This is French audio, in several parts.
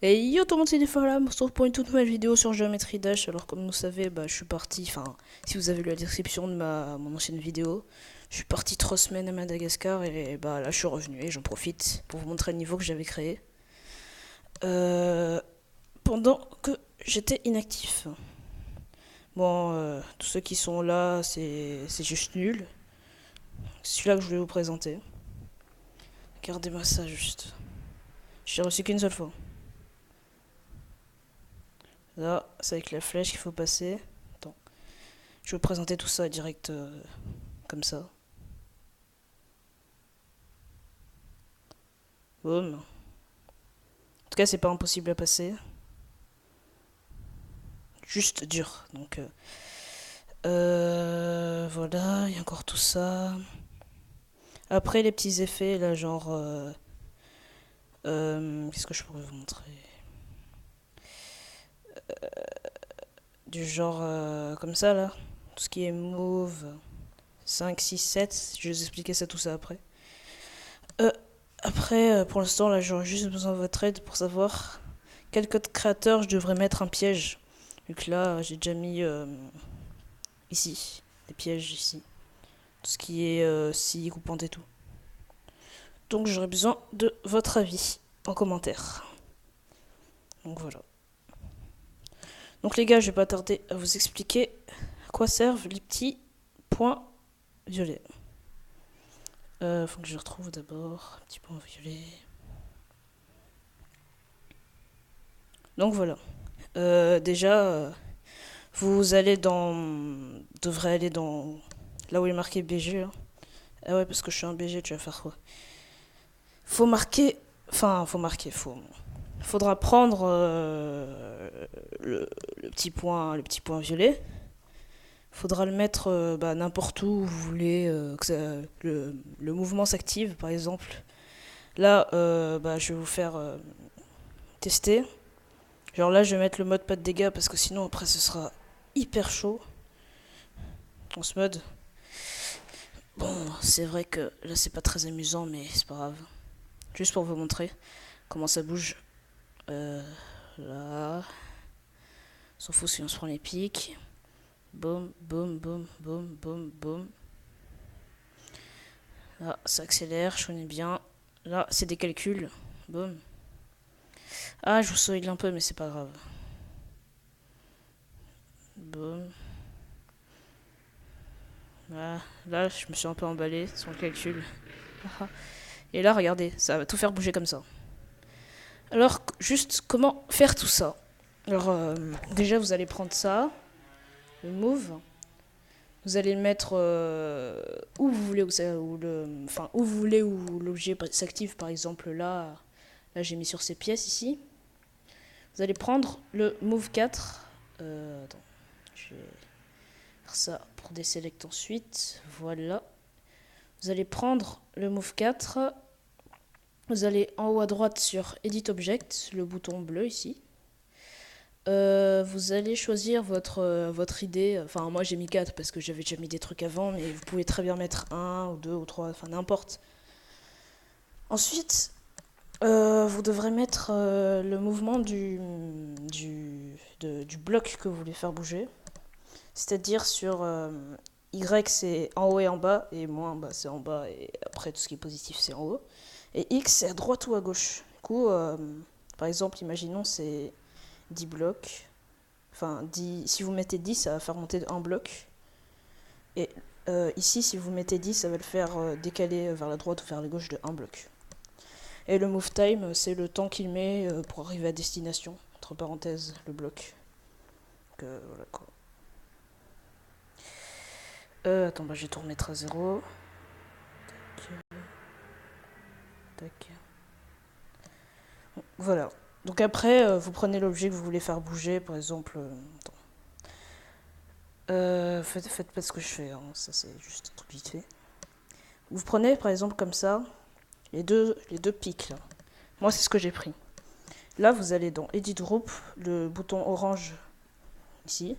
Et yo tout le monde, c'est Defala, on se retrouve pour une toute nouvelle vidéo sur Geometry Dash. Alors comme vous savez, je suis parti, enfin si vous avez lu la description de mon ancienne vidéo, je suis parti 3 semaines à Madagascar et là je suis revenu et j'en profite pour vous montrer le niveau que j'avais créé. Pendant que j'étais inactif. Bon, tous ceux qui sont là, c'est juste nul. C'est celui-là que je voulais vous présenter. Regardez-moi ça juste. J'ai reçu qu'une seule fois. Là, c'est avec la flèche qu'il faut passer. Attends. Je vais vous présenter tout ça direct comme ça. Boum. En tout cas, c'est pas impossible à passer. Juste dur. Donc, voilà, il y a encore tout ça. Après, les petits effets, là, genre. Qu'est-ce que je pourrais vous montrer? Du genre comme ça, là. Tout ce qui est mauve. 5, 6, 7. Je vais vous expliquer ça, tout ça après. Après, pour l'instant, là, j'aurais juste besoin de votre aide pour savoir quel code créateur je devrais mettre un piège. Vu que là, j'ai déjà mis ici, des pièges ici. Tout ce qui est scie, coupante et tout. Donc j'aurais besoin de votre avis en commentaire. Donc voilà. Donc les gars, je vais pas tarder à vous expliquer à quoi servent les petits points violets. Faut que je retrouve d'abord un petit point violet. Donc voilà. Déjà, vous allez devrez aller dans là où il est marqué BG. Hein. Ah ouais, parce que je suis un BG, tu vas faire quoi? Faut marquer. Enfin, faudra prendre le petit point violet. Faudra le mettre n'importe où vous voulez que le mouvement s'active, par exemple. Là, je vais vous faire tester. Genre là, je vais mettre le mode pas de dégâts parce que sinon après ce sera hyper chaud dans ce mode. Bon, c'est vrai que là c'est pas très amusant, mais c'est pas grave. Juste pour vous montrer comment ça bouge. Là. S'en fout si on se prend les pics. Boum, boum, boum, boum, boum, boum. Là, ça accélère, je connais bien. Là, c'est des calculs. Boum. Ah, je vous spoil un peu, mais c'est pas grave. Boum. Là, je me suis un peu emballé sur le calcul. Et là, regardez, ça va tout faire bouger comme ça. Alors, juste comment faire tout ça? Alors, déjà, vous allez prendre ça, le move. Vous allez le mettre où vous voulez, où vous voulez où l'objet s'active. Par exemple, là, j'ai mis sur ces pièces ici. Vous allez prendre le move 4. Attends, je vais faire ça pour déselect ensuite. Voilà. Vous allez prendre le move 4. Vous allez en haut à droite sur Edit Object, le bouton bleu ici. Vous allez choisir votre idée. Enfin, moi j'ai mis 4 parce que j'avais déjà mis des trucs avant, mais vous pouvez très bien mettre 1 ou 2 ou 3, enfin n'importe. Ensuite, vous devrez mettre le mouvement du bloc que vous voulez faire bouger. C'est-à-dire sur Y c'est en haut et en bas, et moins bas c'est en bas, et après tout ce qui est positif c'est en haut. Et X c'est à droite ou à gauche. Du coup, par exemple, imaginons c'est 10 blocs. Enfin, si vous mettez 10, ça va faire monter un bloc. Et ici, si vous mettez 10, ça va le faire décaler vers la droite ou vers la gauche de un bloc. Et le move time, c'est le temps qu'il met pour arriver à destination. Entre parenthèses, le bloc. Donc, voilà quoi. Attends, je vais tout remettre à 0. Tac. Bon, voilà. Donc après, vous prenez l'objet que vous voulez faire bouger, par exemple. Faites pas ce que je fais, hein. Ça c'est juste un truc vite fait. Vous prenez par exemple comme ça les deux pics là. Moi c'est ce que j'ai pris. Là vous allez dans Edit Group, le bouton orange ici.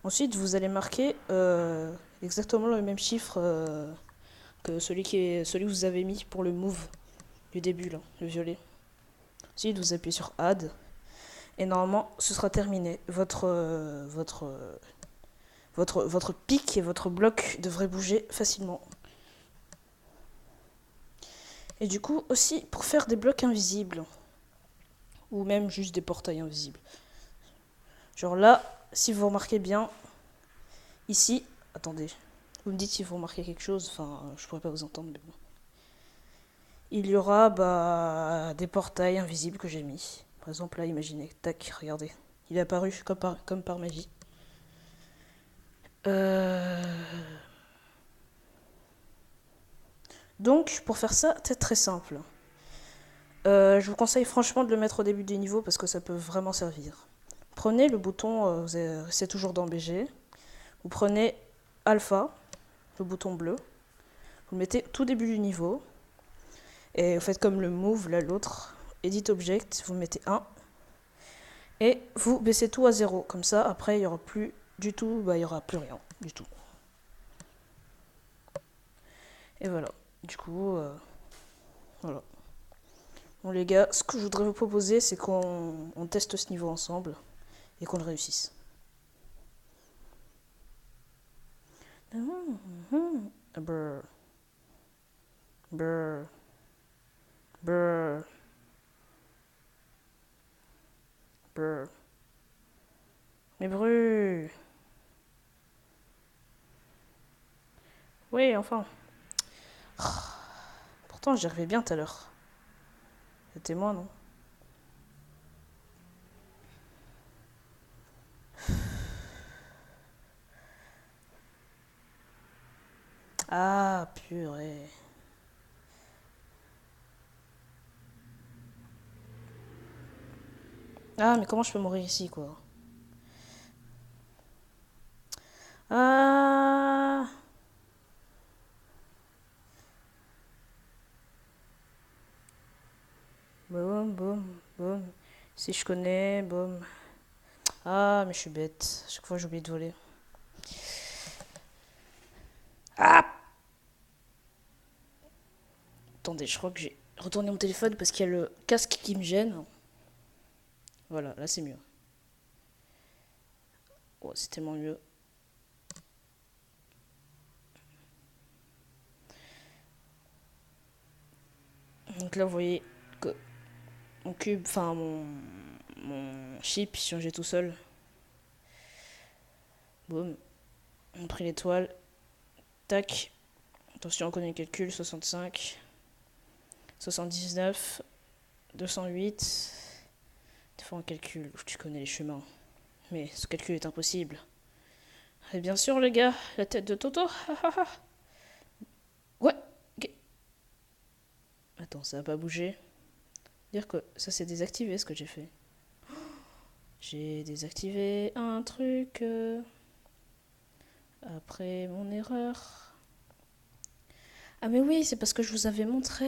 Ensuite vous allez marquer exactement le même chiffre que celui que vous avez mis pour le move du début là, le violet. Ensuite, vous appuyez sur Add. Et normalement, ce sera terminé. Votre pic et votre bloc devraient bouger facilement. Et du coup, aussi, pour faire des blocs invisibles, ou même juste des portails invisibles. Genre là, si vous remarquez bien, ici, attendez, vous me dites si vous remarquez quelque chose, enfin, je pourrais pas vous entendre, mais bon. Il y aura des portails invisibles que j'ai mis. Par exemple, là, imaginez, tac, regardez. Il est apparu comme par magie. Donc, pour faire ça, c'est très simple. Je vous conseille franchement de le mettre au début du niveau parce que ça peut vraiment servir. Prenez le bouton, c'est toujours dans BG. Vous prenez Alpha, le bouton bleu. Vous le mettez tout début du niveau. Et vous faites comme le Move, là l'autre. Edit Object, vous mettez 1. Et vous baissez tout à 0. Comme ça, après, il n'y aura plus du tout, il n'y aura plus rien du tout. Et voilà. Du coup, voilà. Bon les gars, ce que je voudrais vous proposer, c'est qu'on teste ce niveau ensemble et qu'on le réussisse. Brr. Brr. Brr. Brr. Mais Bru. Oui, enfin. Pourtant, j'y arrivais bien tout à l'heure. C'était moi, non? Ah, purée. Ah, mais comment je peux mourir ici, quoi? Ah. Boum, boum, boum. Si je connais, boum. Ah, mais je suis bête. Chaque fois, j'oublie de voler. Ah. Attendez, je crois que j'ai retourné mon téléphone parce qu'il y a le casque qui me gêne. Voilà, là c'est mieux. Oh, c'est tellement mieux. Donc là, vous voyez que mon cube, enfin mon chip, si on tout seul. Boum. On a pris l'étoile. Tac. Attention, on connaît le calcul. 65. 79. 208. Des fois, on calcule. Tu connais les chemins. Mais ce calcul est impossible. Et bien sûr, les gars, la tête de Toto. Ouais. Ok. Attends, ça va pas bouger. Dire que ça s'est désactivé ce que j'ai fait. J'ai désactivé un truc après mon erreur. Ah mais oui, c'est parce que je vous avais montré.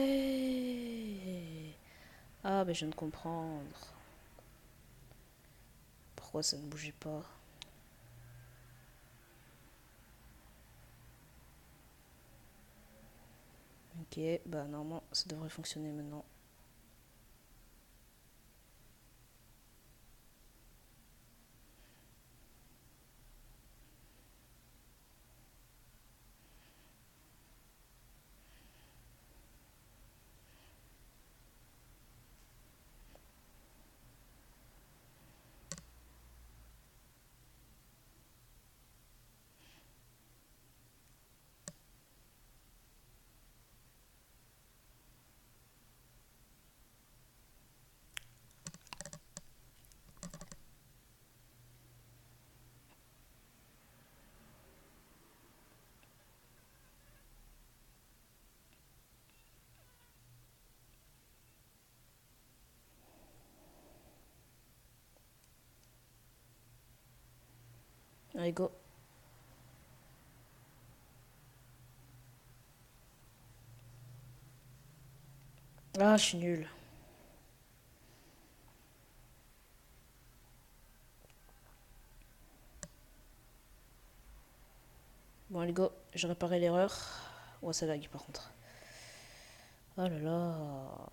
Ah mais je viens de comprendre. Pourquoi ça ne bougeait pas? Ok, bah normalement ça devrait fonctionner maintenant. Allez, go. Ah, je suis nulle. Bon, allez, go. J'ai réparé l'erreur. Ouais, ça lag par contre. Oh là là.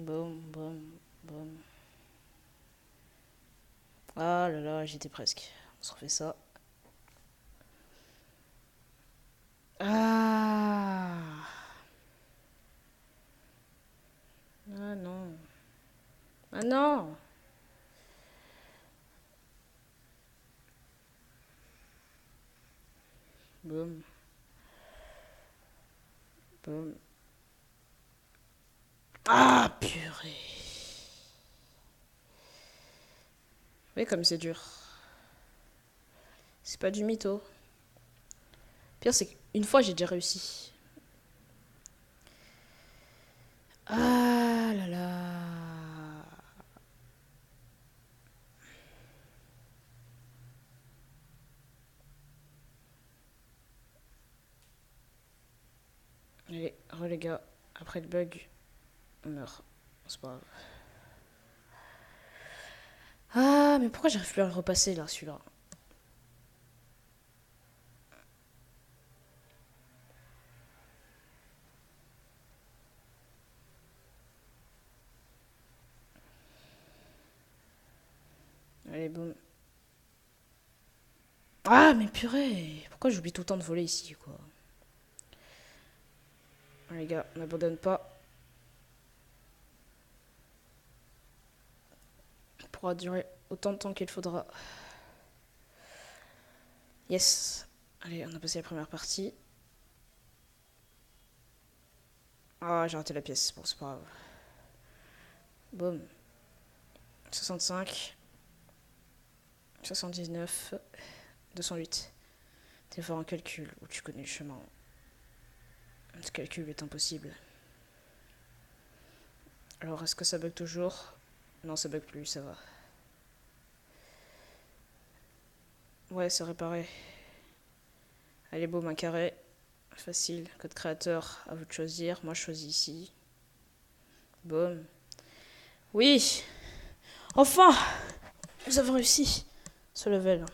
Boum, boum, boum. Ah là là, j'étais presque. On se refait ça. Ah. Ah non. Ah non. Boum, boum. Ah, purée. Oui, comme c'est dur. C'est pas du mytho. Pire, c'est qu'une fois, j'ai déjà réussi. Ah là là. Allez, les gars. Après le bug, on meurt. C'est pas grave. Ah, mais pourquoi j'arrive plus à le repasser là, celui-là? Allez, boum. Ah, mais purée. Pourquoi j'oublie tout le temps de voler ici, quoi? Les gars, on n'abandonne pas. On pourra durer autant de temps qu'il faudra. Yes. Allez, on a passé la première partie. Ah, j'ai raté la pièce. Bon, c'est pas grave. Boum. 65. 79. 208. T'es fort en calcul, ou tu connais le chemin. Ce calcul est impossible. Alors, est-ce que ça bug toujours? Non, ça bug plus, ça va. Ouais, c'est réparé. Allez, boum, un carré. Facile. Code créateur, à vous de choisir. Moi, je choisis ici. Boum. Oui! Enfin! Nous avons réussi ce level.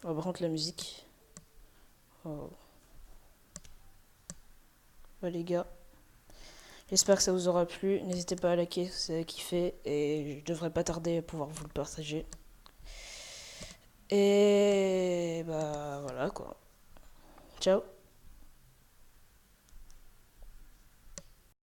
On va prendre la musique. Oh. Bah, les gars, j'espère que ça vous aura plu. N'hésitez pas à liker si vous avez kiffé. Et je devrais pas tarder à pouvoir vous le partager. Et bah voilà quoi. Ciao.